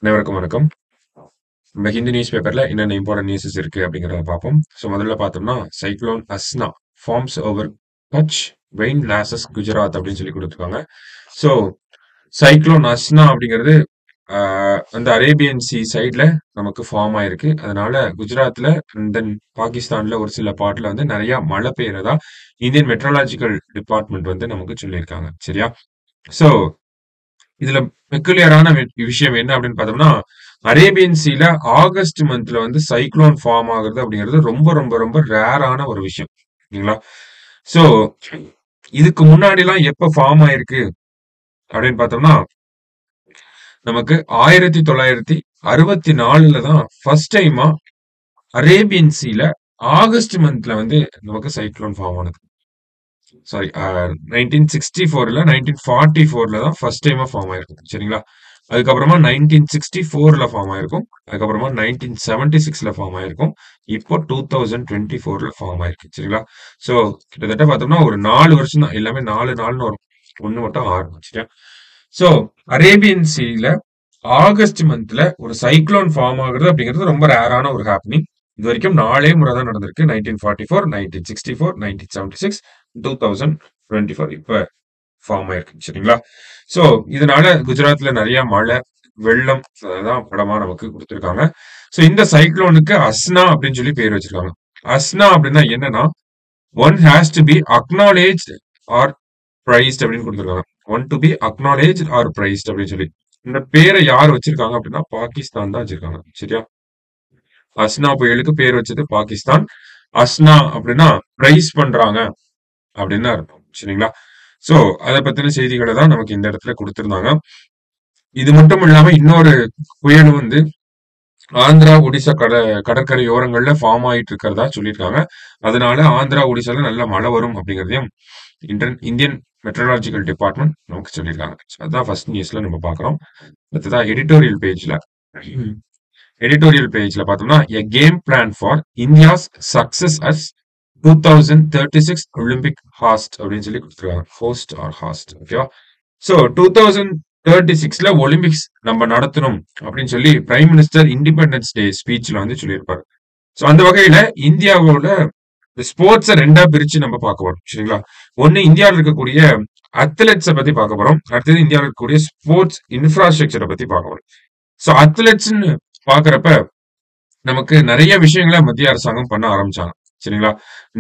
அனைவருக்கும் வணக்கம். நம்ம ஹிந்து நியூஸ் பேப்பர்ல என்னென்ன இம்பார்ட்டன்ட் நியூஸஸ் இருக்கு அப்படிங்கிறத பார்ப்போம். ஸோ முதல்ல பார்த்தோம்னா cyclone Asna forms over Kutch rain losses Gujarat அப்படின்னு சொல்லி கொடுத்துருக்காங்க. ஸோ சைக்ளோன் அஸ்னா அப்படிங்கிறது அந்த அரேபியன் சி சைட்ல நமக்கு ஃபார்ம் ஆயிருக்கு. அதனால குஜராத்ல தென் பாகிஸ்தான்ல ஒரு சில பாட்டுல வந்து நிறைய மழை பெய்யறதா இந்தியன் மெட்ரலாஜிக்கல் டிபார்ட்மெண்ட் வந்து நமக்கு சொல்லியிருக்காங்க. சரியா? ஸோ இதுல பெக்குலியரான விஷயம் என்ன அப்படின்னு பார்த்தோம்னா அரேபியன் சீல ஆகஸ்ட் மந்த்ல வந்து சைக்ளோன் ஃபார்ம் ஆகுறது அப்படிங்கிறது ரொம்ப ரொம்ப ரொம்ப ரேரான ஒரு விஷயம். ஓகேங்களா? சோ இதுக்கு முன்னாடி எல்லாம் எப்ப ஃபார்ம் ஆயிருக்கு அப்படின்னு பார்த்தோம்னா நமக்கு 1964 தான் ஃபர்ஸ்ட் டைமா அரேபியன் சீல ஆகஸ்ட் மந்த்ல வந்து நமக்கு சைக்ளோன் ஃபார்ம் ஆனது. சாரி 1964 1944 தான் ஃபர்ஸ்ட் டைமா ஃபார்ம் ஆயிருக்கும். சரிங்களா? அதுக்கப்புறமா 1964 ஃபார்ம் ஆயிருக்கும். அதுக்கப்புறமா 1976 ஃபார்ம் ஆயிருக்கும். இப்போ 2024 ஃபார்ம் ஆயிருக்கு. சரிங்களா? சோ கிட்டத்தட்ட பார்த்தோம்னா ஒரு 4 வருஷம் தான். எல்லாமே 4 நாள்னு வரும். ஒண்ணு மட்டும் 6. சரியா? சோ அரேபியன் சீல ஆகஸ்ட் மந்த்ல ஒரு சைக்ளோன் ஃபார்ம் ஆகுறது அப்படிங்கிறது ரொம்ப ரேரான ஒரு ஹாப்பனிங். இது வரைக்கும் 4 முறை தான் நடந்திருக்கு. 1944, 1964, 1976, 2024 இப்ப ஃபார்ம் ஆயிருக்கு. சரிங்களா? சோ இதனால குஜராத்ல நிறைய மழை, வெள்ளம் தான் படமா நமக்கு கொடுத்திருக்காங்க. சோ இந்த சைக்ளோனுக்கு அஸ்னா அப்படின்னு சொல்லி பேர் வச்சிருக்காங்க. அஸ்னா அப்படின்னா என்னன்னா one has to be acknowledged or praised அப்படின்னு கொடுத்திருக்காங்க. One to be acknowledged or praised அப்படின்னு சொல்லி இந்த பேரை யார் வச்சிருக்காங்க அப்படின்னா பாகிஸ்தான் தான் வச்சிருக்காங்க. சரியா? அஸ்னா புயலுக்கு பேர் வச்சது பாகிஸ்தான். அஸ்னா அப்படின்னா பிரைஸ் பண்றாங்க அப்படின்னு அர்த்தம். சரிங்களா? சோ அதை பத்தின செய்திகளை தான் நமக்கு இந்த இடத்துல கொடுத்திருந்தாங்க. இது மட்டும் இல்லாம இன்னொரு புயல் வந்து ஆந்திரா ஒடிசா கடற்கரை ஓரங்கள்ல ஃபார்ம் ஆயிட்டு இருக்கிறதா சொல்லியிருக்காங்க. அதனால ஆந்திரா ஒடிசால நல்ல மழை வரும் அப்படிங்கிறதையும் இந்தியன் மெட்ரலாஜிக்கல் டிபார்ட்மெண்ட் நமக்கு சொல்லியிருக்காங்க. அதான் ஃபர்ஸ்ட் நியூஸ்ல நம்ம பாக்குறோம். அடுத்ததா எடிட்டோரியல் பேஜ்ல பார்த்தோம்னா a game plan for India's success as 2036 Olympic host அப்படின்னு சொல்லி கொடுத்துருக்காங்க. Host or host. ஓகேவா? சோ 2036 ஒலிம்பிக்ஸ் நம்ம நடத்தணும் அப்படின்னு சொல்லி பிரைம் மினிஸ்டர் இண்டிபெண்டன்ஸ் டே ஸ்பீச்ல வந்து சொல்லியிருப்பாரு. சோ அந்த வகையில இந்தியாவோட ஸ்போர்ட்ஸை ரெண்டா பிரிச்சு நம்ம பார்க்க போறோம். சரிங்களா? ஒண்ணு இந்தியாவில் இருக்கக்கூடிய அத்லெட்ஸை பத்தி பார்க்க போறோம். அடுத்தது இந்தியாவில் இருக்கக்கூடிய ஸ்போர்ட்ஸ் இன்ஃப்ராஸ்ட்ரக்சரை பத்தி பார்க்க போறோம். சோ அத்லெட்ஸ்ன்னு பாக்குறப்ப நமக்கு நிறைய விஷயங்களை மத்திய அரசாங்கம் பண்ண ஆரம்பிச்சாங்க. சரிங்களா?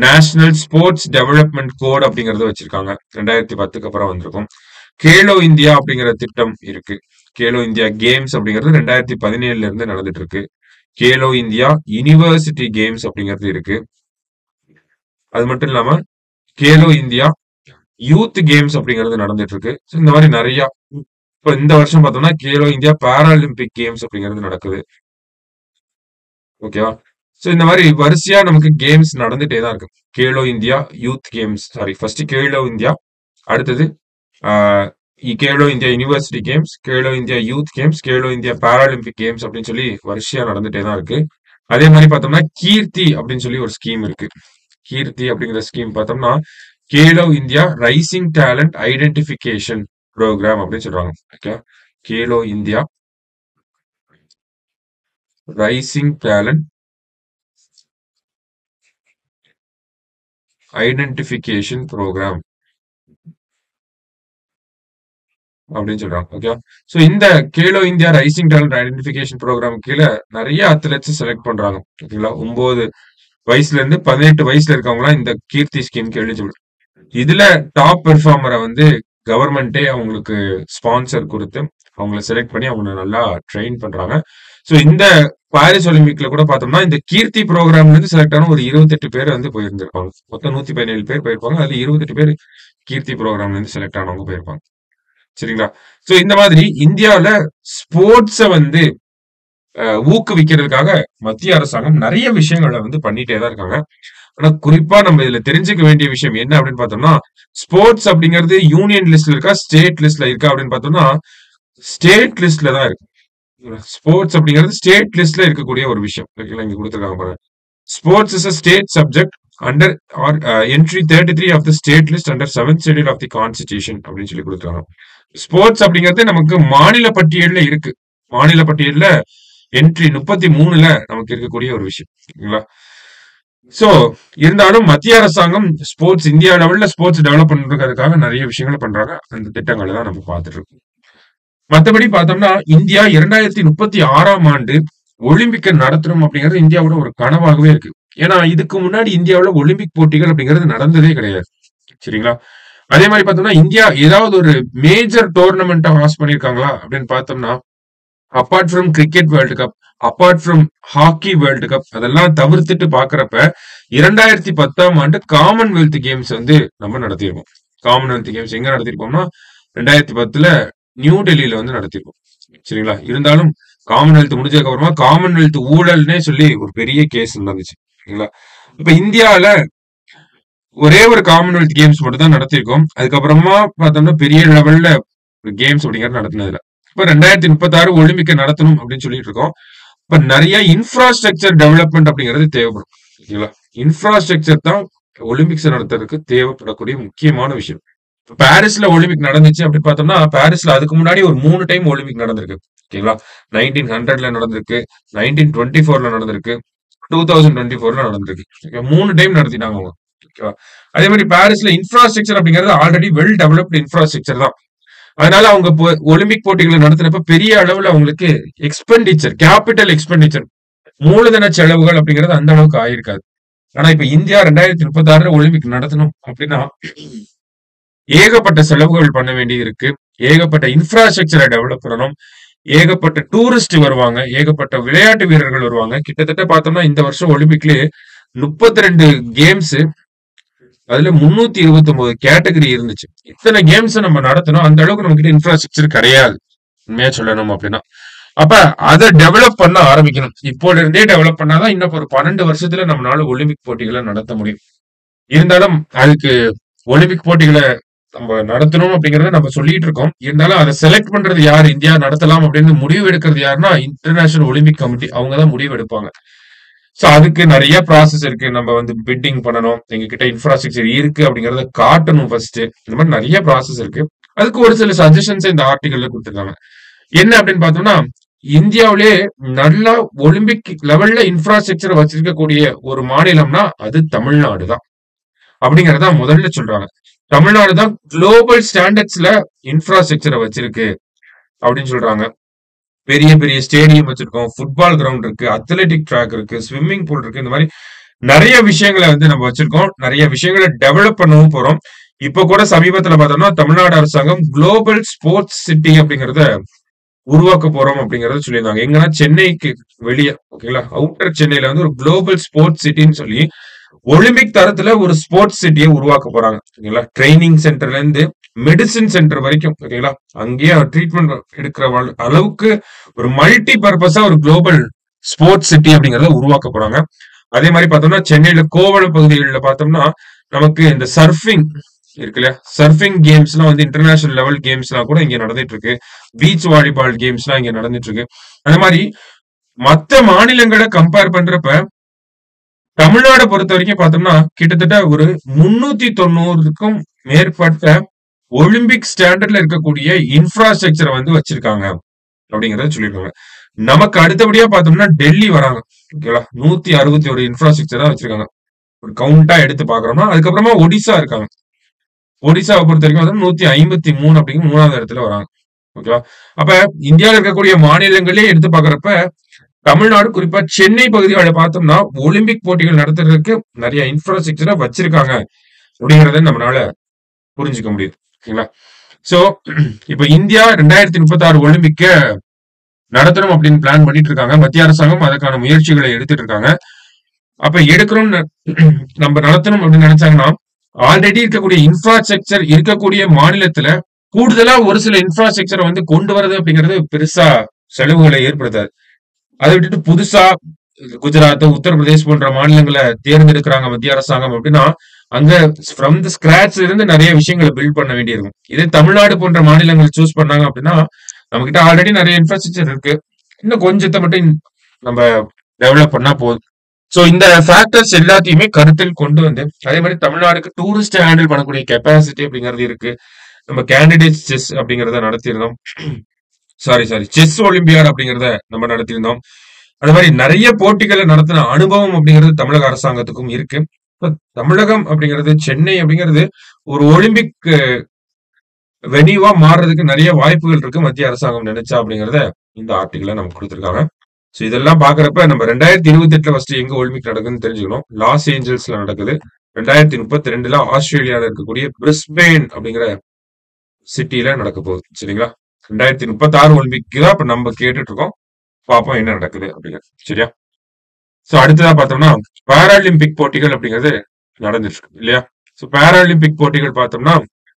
நேஷனல் ஸ்போர்ட்ஸ் டெவலப்மெண்ட் கோட் அப்படிங்கறத வச்சிருக்காங்க. 2010க்கு அப்புறம் வந்திருக்கும். கேலோ இந்தியா அப்படிங்கிற திட்டம் இருக்கு. கேலோ இந்தியா கேம்ஸ் அப்படிங்கிறது 2017 இருந்து நடந்துட்டு இருக்கு. கேலோ இந்தியா யூனிவர்சிட்டி கேம்ஸ் அப்படிங்கிறது இருக்கு. அது மட்டும் இல்லாம கேலோ இந்தியா யூத் கேம்ஸ் அப்படிங்கிறது நடந்துட்டு இருக்கு. இந்த மாதிரி நிறைய இப்ப இந்த வருஷம் பார்த்தோம்னா கேலோ இந்தியா பாராலிம்பிக் கேம்ஸ் அப்படிங்கிறது நடக்குது. ஓகேவா? சோ இந்த மாதிரி வரிசையா நமக்கு கேம்ஸ் நடந்துட்டே தான் இருக்கு. Khelo India youth games, first Khelo India, அடுத்தது Khelo India university games, Khelo India youth games, Khelo India paralympic games அப்படின்னு சொல்லி வரிசையா நடந்துட்டே தான் இருக்கு. அதே மாதிரி பார்த்தோம்னா கீர்த்தி அப்படின்னு சொல்லி ஒரு ஸ்கீம் இருக்கு. கீர்த்தி அப்படிங்கிற ஸ்கீம் பார்த்தோம்னா Khelo India rising talent identification programme அப்படின்னு சொல்றாங்க. Okay, Khelo India rising talent identification programme அப்படின்னு சொல்றாங்க. ஓகே, சோ இந்த Khelo India rising talent identification programme கீழே நிறைய அத்லெட்ஸ் செலக்ட் பண்றாங்க. ஓகேங்களா? 9 வயசுல இருந்து 18 வயசுல இருக்கவங்க இந்த கீர்த்தி ஸ்கீம்க்கு எலிஜிபிள். இதுல டாப் பெர்ஃபார்மரை வந்து கவர்மெண்டே அவங்களுக்கு ஸ்பான்சர் கொடுத்து அவங்கள செலக்ட் பண்ணி அவங்க நல்லா ட்ரெயின் பண்றாங்க. சோ இந்த பாரிஸ் ஒலிம்பிக்ல கூட பார்த்தோம்னா இந்த கீர்த்தி ப்ரோக்ராம்ல இருந்து செலக்ட் ஆன ஒரு 28 பேர் வந்து போயிருந்திருப்பாங்க. மொத்தம் 117 பேர் போயிருப்பாங்க. அதுல 28 பேர் கீர்த்தி ப்ரோக்ராம்ல இருந்து செலக்ட் ஆனவங்க போயிருப்பாங்க. சரிங்களா? சோ இந்த மாதிரி இந்தியாவில ஸ்போர்ட்ஸ வந்து ஊக்குவிக்கிறதுக்காக மத்திய அரசாங்கம் நிறைய விஷயங்களை வந்து பண்ணிட்டே தான் இருக்காங்க. ஆனா குறிப்பா நம்ம இதுல தெரிஞ்சுக்க வேண்டிய விஷயம் என்ன அப்படின்னு பார்த்தோம்னா ஸ்போர்ட்ஸ் அப்படிங்கிறது யூனியன் லிஸ்ட்ல இருக்கா ஸ்டேட் லிஸ்ட்ல இருக்கா அப்படின்னு பார்த்தோம்னா ஸ்டேட் லிஸ்ட்ல தான் இருக்கு. ஸ்போர்ட்ஸ் அப்படிங்கிறது ஸ்டேட் லிஸ்ட்ல இருக்கக்கூடிய ஒரு விஷயம். இங்க கொடுத்துருக்காங்க பாருங்க. Sports is a state subject under or entry 33 of the state list under 7th schedule of the constitution அப்படின்னு சொல்லி கொடுத்துருக்காங்க. ஸ்போர்ட்ஸ் அப்படிங்கிறது நமக்கு மாநில பட்டியல்ல இருக்கு. மாநில பட்டியல்ல என்ட்ரி 33ல நமக்கு இருக்கக்கூடிய ஒரு விஷயம். சரிங்களா? சோ இருந்தாலும் மத்திய அரசாங்கம் ஸ்போர்ட்ஸ் இந்தியா லெவல்ல ஸ்போர்ட்ஸ் டெவலப் பண்றதுக்காக நிறைய விஷயங்களை பண்றாங்க. அந்த திட்டங்களை தான் நம்ம பார்த்துட்டு இருக்கோம். மத்தபடி பார்த்தோம்னா இந்தியா 2036ஆம் ஆண்டு ஒலிம்பிக்கை நடத்தணும் அப்படிங்கிறது இந்தியாவோட ஒரு கனவாகவே இருக்கு. ஏன்னா இதுக்கு முன்னாடி இந்தியாவுல ஒலிம்பிக் போட்டிகள் அப்படிங்கிறது நடந்ததே கிடையாது. சரிங்களா? அதே மாதிரி பார்த்தோம்னா இந்தியா ஏதாவது ஒரு மேஜர் டோர்னமெண்ட்டை ஹாஸ்ட் பண்ணியிருக்காங்களா அப்படின்னு பார்த்தோம்னா apart from cricket world cup, apart from hockey world cup அதெல்லாம் தவிர்த்துட்டு பாக்குறப்ப 2010ஆம் ஆண்டு காமன்வெல்த் கேம்ஸ் வந்து நம்ம நடத்தியிருக்கோம். காமன்வெல்த் கேம்ஸ் எங்க நடத்திருக்கோம்னா 2010ல நியூ டெல்லியில வந்து நடத்திருக்கோம். சரிங்களா? இருந்தாலும் காமன்வெல்த் முடிஞ்சதுக்கு அப்புறமா காமன்வெல்த் ஊழல்னே சொல்லி ஒரு பெரிய கேஸ் நடந்துச்சு. சரிங்களா? இப்ப இந்தியால ஒரே ஒரு காமன்வெல்த் கேம்ஸ் மட்டும் தான் நடத்திருக்கோம். அதுக்கப்புறமா பார்த்தோம்னா பெரிய லெவல்ல கேம்ஸ் அப்படிங்கிறது நடத்தினதுல இப்ப 2036 ஒலிம்பிக்கை நடத்தணும் அப்படின்னு சொல்லிட்டு இருக்கோம். இப்ப நிறைய இன்ஃப்ராஸ்ட்ரக்சர் டெவலப்மெண்ட் அப்படிங்கிறது தேவைப்படும். ஓகேங்களா? இன்ஃப்ராஸ்ட்ரக்சர் தான் ஒலிம்பிக்ஸ் நடத்துறதுக்கு தேவைப்படக்கூடிய முக்கியமான விஷயம். பாரிஸ்ல ஒலிம்பிக் நடந்துச்சு அப்படின்னு பார்த்தோம்னா பாரிஸ்ல அதுக்கு முன்னாடி ஒரு 3 டைம் ஒலிம்பிக் நடந்திருக்கு. ஓகேங்களா? 1900ல நடந்திருக்கு, 1924ல நடந்திருக்கு, 2024ல நடந்திருக்கு. 3 டைம் நடத்திட்டாங்க அவங்க. ஓகேவா? அதே மாதிரி பாரிஸ்ல இன்ஃப்ராஸ்ட்ரக்சர் அப்படிங்கிறது ஆல்ரெடி வெல் டெவலப்டு இன்ஃப்ராஸ்ட்ரக்சர் தான். அதனால அவங்க ஒலிம்பிக் போட்டிகளை நடத்தினப்ப பெரிய அளவுல அவங்களுக்கு எக்ஸ்பெண்டிச்சர் கேபிட்டல் எக்ஸ்பெண்டிச்சர் மூலதன செலவுகள் அப்படிங்கிறது அந்த அளவுக்கு ஆயிருக்காது. ஆனா இப்ப இந்தியா 2036 ஒலிம்பிக் நடத்தணும் அப்படின்னா ஏகப்பட்ட செலவுகள் பண்ண வேண்டியது இருக்கு. ஏகப்பட்ட இன்ஃப்ராஸ்ட்ரக்சரை டெவலப் பண்ணணும். ஏகப்பட்ட டூரிஸ்ட் வருவாங்க, ஏகப்பட்ட விளையாட்டு வீரர்கள் வருவாங்க. கிட்டத்தட்ட பார்த்தோம்னா இந்த வருஷம் ஒலிம்பிக்லயே 32 கேம்ஸ், அதுல 329 கேட்டகரி இருந்துச்சு. இத்தனை கேம்ஸ் நம்ம நடத்தணும், அந்த அளவுக்கு நம்ம கிட்ட இன்ஃப்ராஸ்ட்ரக்சர் கிடையாது உண்மையா சொல்லணும் அப்படின்னா. அப்ப அதை டெவலப் பண்ண ஆரம்பிக்கணும். இப்போல இருந்தே டெவலப் பண்ணாதான் இன்னும் ஒரு 12 வருஷத்துல நம்மளால ஒலிம்பிக் போட்டிகளை நடத்த முடியும். இருந்தாலும் அதுக்கு ஒலிம்பிக் போட்டிகளை நம்ம நடத்தணும் அப்படிங்கறத நம்ம சொல்லிட்டு இருக்கோம். இருந்தாலும் அதை செலக்ட் பண்றது யார், இந்தியா நடத்தலாம் அப்படின்னு முடிவு எடுக்கிறது யாருன்னா இன்டர்நேஷனல் ஒலிம்பிக் கமிட்டி. அவங்கதான் முடிவு எடுப்பாங்க. சோ அதுக்கு நிறைய ப்ராசஸ் இருக்கு. நம்ம வந்து பிட்டிங் பண்ணணும், எங்க கிட்ட இன்ஃப்ராஸ்ட்ரக்சர் இருக்கு அப்படிங்கறத காட்டணும் ஃபர்ஸ்ட். இந்த மாதிரி நிறைய ப்ராசஸ் இருக்கு. அதுக்கு ஒரு சில சஜஷன்ஸ் இந்த ஆர்டிகல்ல கொடுத்திருக்காங்க. என்ன அப்படின்னு பார்த்தோம்னா இந்தியாவிலே நல்லா ஒலிம்பிக் லெவல்ல இன்ஃப்ராஸ்ட்ரக்சர் வச்சிருக்கக்கூடிய ஒரு மாநிலம்னா அது தமிழ்நாடு தான் அப்படிங்கறத முதல்ல சொல்றாங்க. தமிழ்நாடு தான் குளோபல் ஸ்டாண்டர்ட்ஸ்ல இன்ஃப்ராஸ்ட்ரக்சரை வச்சிருக்கு அப்படின்னு சொல்றாங்க. பெரிய பெரிய ஸ்டேடியம் வச்சிருக்கோம், ஃபுட்பால் கிரவுண்ட் இருக்கு, அத்லெட்டிக் ட்ராக் இருக்கு, ஸ்விம்மிங் பூல் இருக்கு. இந்த மாதிரி நிறைய விஷயங்களை வந்து நம்ம வச்சிருக்கோம். நிறைய விஷயங்களை டெவலப் பண்ணவும் போறோம். இப்ப கூட சமீபத்துல பார்த்தோம்னா தமிழ்நாடு அரசாங்கம் குளோபல் ஸ்போர்ட்ஸ் சிட்டி அப்படிங்கறத உருவாக்க போறோம் அப்படிங்கறத சொல்லியிருந்தாங்க. எங்கன்னா சென்னைக்கு வெளியே, ஓகேங்களா, அவுட்டர் சென்னையில வந்து ஒரு குளோபல் ஸ்போர்ட்ஸ் சிட்டின்னு சொல்லி ஒலிம்பிக் தரத்துல ஒரு ஸ்போர்ட்ஸ் சிட்டியை உருவாக்க போறாங்க. ஓகேங்களா? ட்ரைனிங் சென்டர்ல இருந்து மெடிசின் சென்டர் வரைக்கும், ஓகேங்களா, அங்கேயே ட்ரீட்மெண்ட் எடுக்கிற அளவுக்கு ஒரு மல்டி பர்பஸா ஒரு குளோபல் ஸ்போர்ட்ஸ் சிட்டி அப்படிங்கறத உருவாக்க போறாங்க. அதே மாதிரி பார்த்தோம்னா சென்னையில கோவளம் பகுதிகளில் பார்த்தோம்னா நமக்கு இந்த சர்ஃபிங் இருக்கு இல்லையா, சர்ஃபிங் கேம்ஸ்லாம் வந்து இன்டர்நேஷனல் லெவல் கேம்ஸ்லாம் கூட இங்க நடந்துட்டு இருக்கு. பீச் வாலிபால் கேம்ஸ்லாம் இங்க நடந்துட்டு இருக்கு. அந்த மாதிரி மத்த மாநிலங்களை கம்பேர் பண்றப்ப தமிழ்நாடு பொறுத்த வரைக்கும் பார்த்தோம்னா கிட்டத்தட்ட ஒரு 390க்கும் மேற்பட்ட ஒலிம்பிக் ஸ்டாண்டர்ட்ல இருக்கக்கூடிய இன்ஃப்ராஸ்ட்ரக்சரை வந்து வச்சிருக்காங்க அப்படிங்கறத சொல்லியிருக்காங்க. நமக்கு அடுத்தபடியா பார்த்தோம்னா டெல்லி வராங்க. ஓகேங்களா? 161 இன்ஃப்ராஸ்ட்ரக்சரா வச்சிருக்காங்க. ஒரு கவுண்டா எடுத்து பாக்குறோம்னா அதுக்கப்புறமா ஒடிசா இருக்காங்க. ஒடிசாவை பொறுத்த வரைக்கும் 153 அப்படிங்கிற 3வது இடத்துல வராங்க. ஓகேவா? அப்ப இந்தியாவில் இருக்கக்கூடிய மாநிலங்களே எடுத்து பாக்குறப்ப தமிழ்நாடு குறிப்பா சென்னை பகுதிகளை பார்த்தோம்னா ஒலிம்பிக் போட்டிகள் நடத்துறதுக்கு நிறைய இன்ஃப்ராஸ்ட்ரக்சரை வச்சிருக்காங்க அப்படிங்கறத நம்மளால புரிஞ்சுக்க முடியுது. ஓகேங்களா? சோ இப்ப இந்தியா 2036 ஒலிம்பிக்க நடத்தணும் அப்படின்னு பிளான் பண்ணிட்டு இருக்காங்க. மத்திய அரசாங்கம் அதுக்கான முயற்சிகளை எடுத்துட்டு இருக்காங்க. அப்ப எடுக்கணும் நம்ம நடத்தணும் அப்படின்னு நினைச்சாங்கன்னா ஆல்ரெடி இருக்கக்கூடிய இன்ஃப்ராஸ்ட்ரக்சர் இருக்கக்கூடிய மாநிலத்துல கூடுதலா ஒரு சில இன்ஃப்ராஸ்ட்ரக்சரை வந்து கொண்டு வரது அப்படிங்கிறது பெருசா செலவுகளை ஏற்படுத்தாது. அதை விட்டுட்டு புதுசா குஜராத், உத்தரப்பிரதேஷ் போன்ற மாநிலங்களை தேர்ந்தெடுக்கிறாங்க மத்திய அரசாங்கம் அப்படின்னா அங்க ஃப்ரம் த ஸ்கிராச் இருந்து நிறைய விஷயங்களை பில்ட் பண்ண வேண்டியிருக்கும். இதே தமிழ்நாடு போன்ற மாநிலங்கள் சூஸ் பண்ணாங்க அப்படின்னா நம்ம கிட்ட ஆல்ரெடி நிறைய இன்ஃப்ராஸ்ட்ரக்சர் இருக்கு, இன்னும் கொஞ்சத்தை மட்டும் நம்ம டெவலப் பண்ணா போதும். சோ இந்த ஃபேக்டர்ஸ் எல்லாத்தையுமே கருத்தில் கொண்டு வந்து அதே மாதிரி தமிழ்நாடுக்கு டூரிஸ்ட் ஹேண்டில் பண்ணக்கூடிய கெப்பாசிட்டி அப்படிங்கிறது இருக்கு. நம்ம கேண்டிடேட்ஸ் செஸ் அப்படிங்கறத நடத்திருந்தோம். சாரி செஸ் ஒலிம்பியாட் அப்படிங்கறத நம்ம நடத்தியிருந்தோம். அது மாதிரி நிறைய போட்டிகளை நடத்தின அனுபவம் அப்படிங்கிறது தமிழக அரசாங்கத்துக்கும் இருக்கு. இப்ப தமிழகம் அப்படிங்கிறது, சென்னை அப்படிங்கிறது ஒரு ஒலிம்பிக் வெனியூவா மாறுறதுக்கு நிறைய வாய்ப்புகள் இருக்கு மத்திய அரசாங்கம் நினைச்சா அப்படிங்கறத இந்த ஆர்டிகிள்ல நமக்கு கொடுத்திருக்காங்க. சோ இதெல்லாம் பாக்குறப்ப நம்ம 2028ல ஃபர்ஸ்ட் எங்க ஒலிம்பிக் நடக்குதுன்னு தெரிஞ்சுக்கணும். லாஸ் ஏஞ்சல்ஸ்ல நடக்குது. 2032ல ஆஸ்திரேலியால இருக்கக்கூடிய பிரிஸ்பேன் அப்படிங்கிற சிட்டில நடக்க போகுது. சரிங்களா? 2036 ஒலிம்பிக் தான் இப்ப நம்ம கேட்டுட்டு இருக்கோம். பாப்போம் என்ன நடக்குது அப்படிங்கிறது. சரியா? சோ அடுத்ததா பார்த்தோம்னா பாராலிம்பிக் போட்டிகள் அப்படிங்கிறது நடந்துட்டு இருக்கு இல்லையா? சோ பாராலிம்பிக் போட்டிகள் பார்த்தோம்னா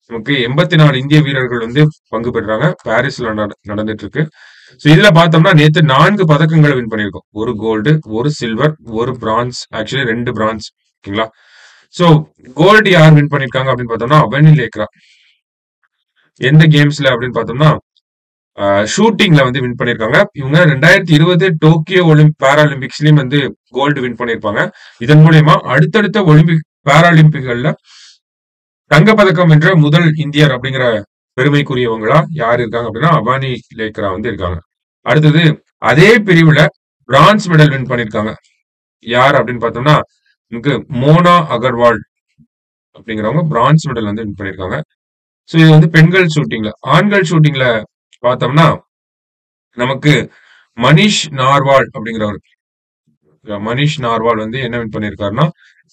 நமக்கு 84 இந்திய வீரர்கள் வந்து பங்கு பெறுறாங்க. பாரிஸ்ல நடந்துட்டு இருக்கு. சோ இதுல பார்த்தோம்னா நேத்து 4 பதக்கங்களை வின் பண்ணிருக்கோம். ஒரு கோல்டு, ஒரு சில்வர், ஒரு பிரான்ஸ், ஆக்சுவலி 2 பிரான்ஸ். ஓகேங்களா? சோ கோல்டு யார் வின் பண்ணிருக்காங்க அப்படின்னு பார்த்தோம்னா அவனி லேக்ரா. எந்த கேம்ஸ்ல அப்படின்னு பார்த்தோம்னா ஷூட்டிங்ல வந்து வின் பண்ணிருக்காங்க. இவங்க 2020 டோக்கியோ பாராலிம்பிக்ஸ்லயும் வந்து கோல்டு வின் பண்ணிருப்பாங்க. இதன் மூலியமா அடுத்தடுத்த ஒலிம்பிக் பாராலிம்பிக்கள்ல தங்கப்பதக்கம் வென்ற முதல் இந்தியர் அப்படிங்கிற பெருமைக்குரியவங்களா யார் இருக்காங்க அப்படின்னா அவானி லேக்ரா வந்து இருக்காங்க. அடுத்தது அதே பிரிவுல பிரான்ஸ் மெடல் வின் பண்ணிருக்காங்க. யார் அப்படின்னு பார்த்தோம்னா நமக்கு மோனா அகர்வால் அப்படிங்கிறவங்க பிரான்ஸ் மெடல் வந்து வின் பண்ணிருக்காங்க. சோ இது வந்து பெண்கள் ஷூட்டிங்ல. ஆண்கள் ஷூட்டிங்ல பார்த்தோம்னா நமக்கு மனிஷ் நார்வால் அப்படிங்கிறவர். மனிஷ் நார்வால் வந்து என்ன வின் பண்ணிருக்காருன்னா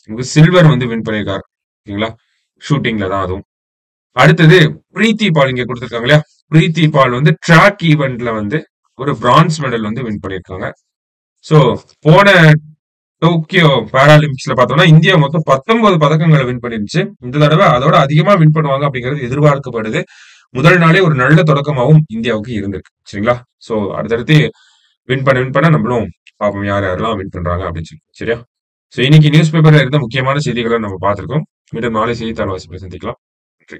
நமக்கு சில்வர் வந்து வின் பண்ணிருக்காரு. ஓகேங்களா? ஷூட்டிங்ல தான் அதுவும். அடுத்தது பிரீத்தி பால் இங்க கொடுத்திருக்காங்க இல்லையா? பிரீத்தி பால் வந்து ட்ராக் ஈவென்ட்ல வந்து ஒரு பிரான்ஸ் மெடல் வந்து வின் பண்ணிருக்காங்க. சோ போன டோக்கியோ பாராலிம்பிக்ஸ்ல பார்த்தோம்னா இந்தியா மொத்தம் 19 பதக்கங்களை வின் பண்ணிருந்துச்சு. இந்த தடவை அதோட அதிகமா வின் பண்ணுவாங்க அப்படிங்கிறது எதிர்பார்க்கப்படுது. முதல் நாளே ஒரு நல்ல தொடக்கமாகவும் இந்தியாவுக்கு இருந்திருக்கு. சரிங்களா? சோ அடுத்தடுத்து வின் பண்ண நம்மளும் பாப்போம் யார் யாரெல்லாம் வின் பண்றாங்க அப்படின்னு சொல்லி. சரியா? சோ இன்னைக்கு நியூஸ் பேப்பர்ல இருந்த முக்கியமான செய்திகளை நம்ம பார்த்திருக்கோம். மீண்டும் நாளை செய்தித்தாள் வாசிப்பில் சந்திக்கலாம். நன்றி.